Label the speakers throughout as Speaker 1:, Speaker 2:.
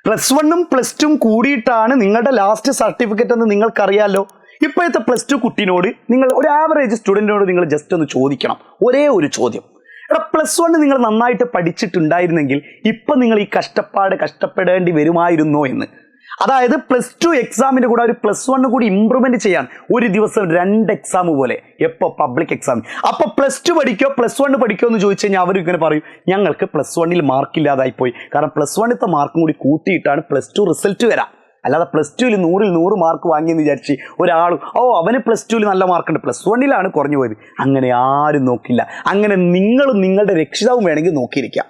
Speaker 1: +1ഉം +2ഉം കൂടിയിട്ടാണ് നിങ്ങളുടെ last certificate എന്ന് നിങ്ങൾക്കറിയാലോ. ഇപ്പോഴത്തെ +2 കുട്ടീനോട് നിങ്ങൾ ഒരു ആവറേജ് സ്റ്റുഡൻറ്റിനോട് നിങ്ങൾ ജസ്റ്റ് ഒന്ന് ചോദിക്കണം ഒരേ ഒരു ചോദ്യം. +1 നിങ്ങൾ നന്നായിട്ട് പഠിച്ചിട്ടുണ്ടായിരുന്നെങ്കിൽ ഇപ്പം നിങ്ങൾ ഈ കഷ്ടപ്പെടേണ്ടി വരുമായിരുന്നോ എന്ന്. അതായത് +2 എക്സാമിൻ്റെ കൂടെ ഒരു +1 കൂടി ഇമ്പ്രൂവ്മെൻറ്റ് ചെയ്യാൻ ഒരു ദിവസം 2 എക്സാം പോലെ എപ്പോൾ പബ്ലിക് എക്സാം. അപ്പോൾ +2 പഠിക്കോ +1 പഠിക്കോ എന്ന് ചോദിച്ചു കഴിഞ്ഞാൽ അവർ ഇങ്ങനെ പറയും ഞങ്ങൾക്ക് +1ൽ മാർക്കില്ലാതായിപ്പോയി. കാരണം +1ത്തെ മാർക്കും കൂടി കൂട്ടിയിട്ടാണ് +2 റിസൾട്ട് വരാം. അല്ലാതെ +2ൽ 100ൽ 100 മാർക്ക് വാങ്ങിയെന്ന് വിചാരിച്ച് ഒരാൾ അവന് +2ൽ നല്ല മാർക്കുണ്ട് +1ലാണ് കുറഞ്ഞു പോയത്, അങ്ങനെ ആരും നോക്കില്ല. അങ്ങനെ നിങ്ങളും നിങ്ങളുടെ രക്ഷിതാവും വേണമെങ്കിൽ നോക്കിയിരിക്കാം,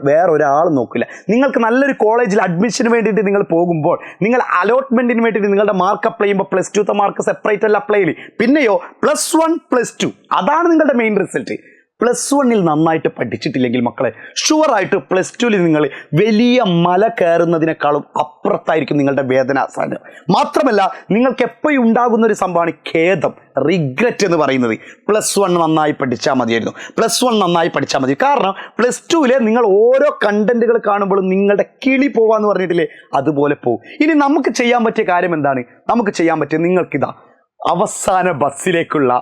Speaker 1: വേറെ ഒരാളും നോക്കില്ല. നിങ്ങൾക്ക് നല്ലൊരു കോളേജിൽ അഡ്മിഷന് വേണ്ടിയിട്ട് നിങ്ങൾ പോകുമ്പോൾ നിങ്ങൾ അലോട്ട്മെന്റിന് വേണ്ടിയിട്ട് നിങ്ങളുടെ മാർക്ക് അപ്ലൈ ചെയ്യുമ്പോൾ +2ത്തെ മാർക്ക് സെപ്പറേറ്റ് അല്ല അപ്ലൈ ചെയ്യില്ല. പിന്നെയോ +1 +2 അതാണ് നിങ്ങളുടെ മെയിൻ റിസൾട്ട്. +1ൽ നന്നായിട്ട് പഠിച്ചിട്ടില്ലെങ്കിൽ മക്കളെ ഷുവറായിട്ട് +2ൽ നിങ്ങൾ വലിയ മല കയറുന്നതിനേക്കാളും അപ്പുറത്തായിരിക്കും നിങ്ങളുടെ വേദനാസാനം. മാത്രമല്ല നിങ്ങൾക്ക് എപ്പോഴും ഉണ്ടാകുന്ന ഒരു സംഭവമാണ് ഖേദം, റിഗ്രറ്റ് എന്ന് പറയുന്നത്. +1 നന്നായി പഠിച്ചാൽ മതിയായിരുന്നു, +1 നന്നായി പഠിച്ചാൽ മതി. കാരണം +2ലെ നിങ്ങൾ ഓരോ കണ്ടന്റുകൾ കാണുമ്പോഴും നിങ്ങളുടെ കിളി പോവാന്ന് പറഞ്ഞിട്ടില്ലേ, അതുപോലെ പോകും. ഇനി നമുക്ക് ചെയ്യാൻ പറ്റിയ കാര്യം എന്താണ്? നമുക്ക് ചെയ്യാൻ പറ്റിയ നിങ്ങൾക്കിതാ അവസാന ബസ്സിലേക്കുള്ള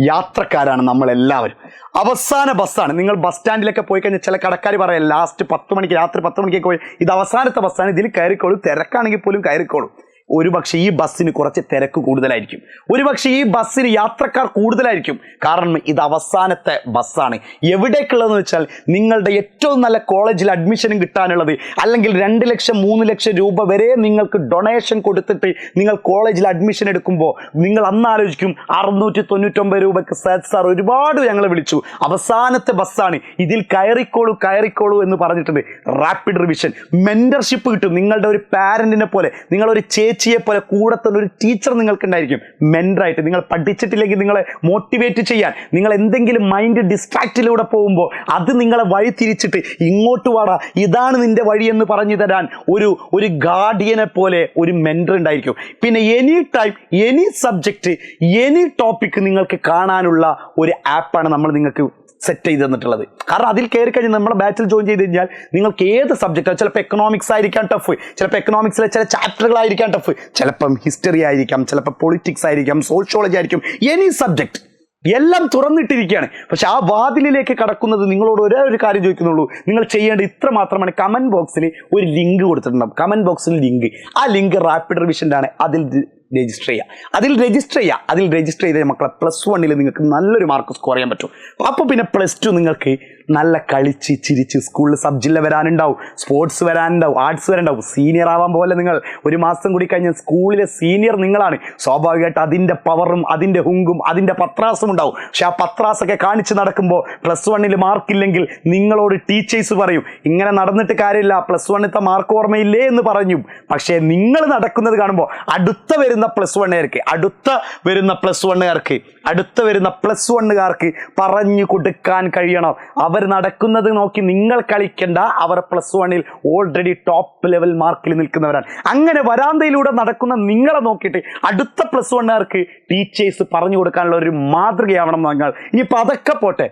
Speaker 1: യാത്രക്കാരാണ് നമ്മളെല്ലാവരും. അവസാന ബസ്സാണ്. നിങ്ങൾ ബസ് സ്റ്റാൻഡിലൊക്കെ പോയി കഴിഞ്ഞാൽ ചില കടക്കാർ പറയാം ലാസ്റ്റ് 10 മണിക്ക് രാത്രി 10 മണിക്കൊക്കെ പോയി ഇത് അവസാനത്തെ ബസ്സാണ്, ഇതിൽ കയറിക്കോളൂ, തിരക്കാണെങ്കിൽ പോലും കയറിക്കോളൂ. ഒരുപക്ഷെ ഈ ബസ്സിന് കുറച്ച് തിരക്ക് കൂടുതലായിരിക്കും, ഒരുപക്ഷെ ഈ ബസ്സിന് യാത്രക്കാർ കൂടുതലായിരിക്കും. കാരണം ഇത് അവസാനത്തെ ബസ്സാണ്. എവിടേക്കുള്ളതെന്ന് വെച്ചാൽ നിങ്ങളുടെ ഏറ്റവും നല്ല കോളേജിൽ അഡ്മിഷനും കിട്ടാനുള്ളത്, അല്ലെങ്കിൽ 2 ലക്ഷം 3 ലക്ഷം രൂപ വരെ നിങ്ങൾക്ക് ഡൊണേഷൻ കൊടുത്തിട്ട് നിങ്ങൾ കോളേജിൽ അഡ്മിഷൻ എടുക്കുമ്പോൾ നിങ്ങൾ അന്ന് ആലോചിക്കും 699 രൂപയ്ക്ക് സാർ ഒരുപാട് ഞങ്ങൾ വിളിച്ചു, അവസാനത്തെ ബസ്സാണ്, ഇതിൽ കയറിക്കോളൂ എന്ന് പറഞ്ഞിട്ടുണ്ട്. റാപ്പിഡ് റിവിഷൻ മെന്റർഷിപ്പ് കിട്ടും. നിങ്ങളുടെ ഒരു പാരന്റിനെ പോലെ, നിങ്ങളൊരു ചേച്ചിയെ പോലെ കൂടെ തന്നെ ഒരു ടീച്ചർ നിങ്ങൾക്ക് ഉണ്ടായിരിക്കും മെന്ററായിട്ട്. നിങ്ങൾ പഠിച്ചിട്ടില്ലെങ്കിൽ നിങ്ങളെ മോട്ടിവേറ്റ് ചെയ്യാൻ, നിങ്ങൾ എന്തെങ്കിലും മൈൻഡ് ഡിസ്ട്രാക്റ്റിലൂടെ പോകുമ്പോൾ അത് നിങ്ങളെ വഴി തിരിച്ചിട്ട് ഇങ്ങോട്ട് വാടാ ഇതാണ് നിന്റെ വഴി എന്ന് പറഞ്ഞു തരാൻ ഒരു ഗാർഡിയനെ പോലെ ഒരു മെന്റർ ഉണ്ടായിരിക്കും. പിന്നെ any time any subject any topic നിങ്ങൾക്ക് കാണാനുള്ള ഒരു ആപ്പാണ് നമ്മൾ നിങ്ങൾക്ക് സെറ്റ് ചെയ്ത് തന്നിട്ടുള്ളത്. കാരണം അതിൽ കയറി കഴിഞ്ഞാൽ നമ്മുടെ ബാച്ചിൽ ജോയിൻ ചെയ്ത് കഴിഞ്ഞാൽ നിങ്ങൾക്ക് ഏത് സബ്ജക്റ്റാണ്, ചിലപ്പോൾ എക്കണോമിക്സ് ആയിരിക്കാം ടഫ്, ചിലപ്പോൾ എക്കണോമിക്സിലെ ചില ചാപ്റ്ററുകളായിരിക്കാം ടഫ്, ചിലപ്പം ഹിസ്റ്ററി ആയിരിക്കാം, ചിലപ്പോൾ പൊളിറ്റിക്സ് ആയിരിക്കാം, സോഷ്യോളജി ആയിരിക്കും, എനി സബ്ജക്റ്റ് എല്ലാം തുറന്നിട്ടിരിക്കുകയാണ്. പക്ഷെ ആ വാതിലിലേക്ക് കടക്കുന്നത് നിങ്ങളോട് ഒരേ ഒരു കാര്യം ചോദിക്കുന്നുള്ളൂ. നിങ്ങൾ ചെയ്യേണ്ടത് ഇത്ര മാത്രമാണ്. കമന്റ് ബോക്സിൽ ഒരു ലിങ്ക് കൊടുത്തിട്ടുണ്ടാവും, കമന്റ് ബോക്സിൽ ലിങ്ക്, ആ ലിങ്ക് റാപ്പിഡ് റിവിഷൻ്റെ ആണ്, അതിൽ രജിസ്റ്റർ ചെയ്യുക. അതിൽ രജിസ്റ്റർ ചെയ്ത മക്കളെ +1ൽ നിങ്ങൾക്ക് നല്ലൊരു മാർക്ക് സ്കോർ ചെയ്യാൻ പറ്റും. അപ്പോൾ പിന്നെ +2 നിങ്ങൾക്ക് നല്ല കളിച്ച് ചിരിച്ച് സ്കൂളിൽ സബ് ജില്ല വരാനുണ്ടാവും, സ്പോർട്സ് വരാനുണ്ടാവും, ആർട്സ് വരാനുണ്ടാവും. സീനിയർ ആവാൻ പോലെ നിങ്ങൾ ഒരു മാസം കൂടി കഴിഞ്ഞാൽ സ്കൂളിലെ സീനിയർ നിങ്ങളാണ്. സ്വാഭാവികമായിട്ട് അതിൻ്റെ പവറും അതിൻ്റെ ഹുങ്കും അതിൻ്റെ പത്രാസും ഉണ്ടാവും. പക്ഷെ ആ പത്രാസൊക്കെ കാണിച്ച് നടക്കുമ്പോൾ +1ൽ മാർക്കില്ലെങ്കിൽ നിങ്ങളോട് ടീച്ചേഴ്സ് പറയും ഇങ്ങനെ നടന്നിട്ട് കാര്യമില്ല, +1ത്തെ മാർക്ക് ഓർമ്മയില്ലേ എന്ന് പറഞ്ഞു. പക്ഷേ നിങ്ങൾ നടക്കുന്നത് കാണുമ്പോൾ അടുത്ത വരുന്ന +1കാർക്ക് പറഞ്ഞു കൊടുക്കാൻ കഴിയണം. അവർ നടക്കുന്നത് നോക്കി നിങ്ങൾ കളിക്കണ്ട, അവർ +1ൽ ഓൾറെഡി ടോപ്പ് ലെവൽ മാർക്കിൽ നിൽക്കുന്നവരാണ്. അങ്ങനെ വരാന്തയിലൂടെ നടക്കുന്ന നിങ്ങളെ നോക്കിയിട്ട് അടുത്ത +1കാർക്ക് ടീച്ചേഴ്സ് പറഞ്ഞു കൊടുക്കാനുള്ള ഒരു മാതൃകയാവണം നിങ്ങൾ. ഇനിയിപ്പോൾ അതൊക്കെ പോട്ടെ,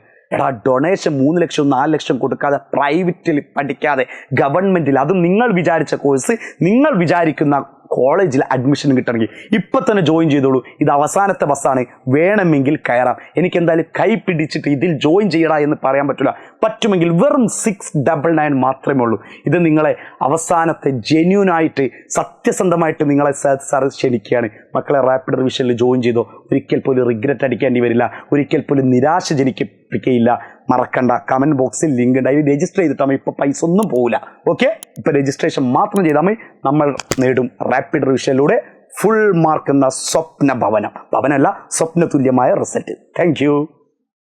Speaker 1: ഡൊണേഷൻ 3 ലക്ഷം 4 ലക്ഷം കൊടുക്കാതെ പ്രൈവറ്റിൽ പഠിക്കാതെ ഗവൺമെൻറ്റിൽ, അതും നിങ്ങൾ വിചാരിച്ച കോഴ്സ് നിങ്ങൾ വിചാരിക്കുന്ന കോളേജിൽ അഡ്മിഷൻ കിട്ടണമെങ്കിൽ ഇപ്പം തന്നെ ജോയിൻ ചെയ്തോളൂ. ഇത് അവസാനത്തെ ബസ്സാണ്, വേണമെങ്കിൽ കയറാം. എനിക്കെന്തായാലും കൈ പിടിച്ചിട്ട് ഇതിൽ ജോയിൻ ചെയ്യടാ എന്ന് പറയാൻ പറ്റില്ല. പറ്റുമെങ്കിൽ വെറും 699 മാത്രമേ ഉള്ളൂ. ഇത് നിങ്ങളെ അവസാനത്തെ ജെന്യൂനായിട്ട് സത്യസന്ധമായിട്ട് നിങ്ങളെ സാർ ക്ഷണിക്കുകയാണ്. മക്കളെ റാപ്പിഡ് റിവിഷനിൽ ജോയിൻ ചെയ്തോ, ഒരിക്കൽ പോലും റിഗ്രറ്റ് അടിക്കേണ്ടി വരില്ല, ഒരിക്കൽ പോലും നിരാശ ജനിപ്പിക്കുകയില്ല. മറക്കണ്ട, കമൻറ്റ് ബോക്സിൽ ലിങ്ക് ഉണ്ട്, അതിൽ രജിസ്റ്റർ ചെയ്തിട്ടാൽ ഇപ്പോൾ പൈസ ഒന്നും പോകില്ല. ഓക്കെ, ഇപ്പോൾ രജിസ്ട്രേഷൻ മാത്രം ചെയ്താൽ മതി. നമ്മൾ നേടും റാപ്പിഡ് റിവിഷനിലൂടെ ഫുൾ മാർക്ക് എന്ന സ്വപ്ന ഭവനമല്ല സ്വപ്ന തുല്യമായ റിസൾട്ട്. Thank you.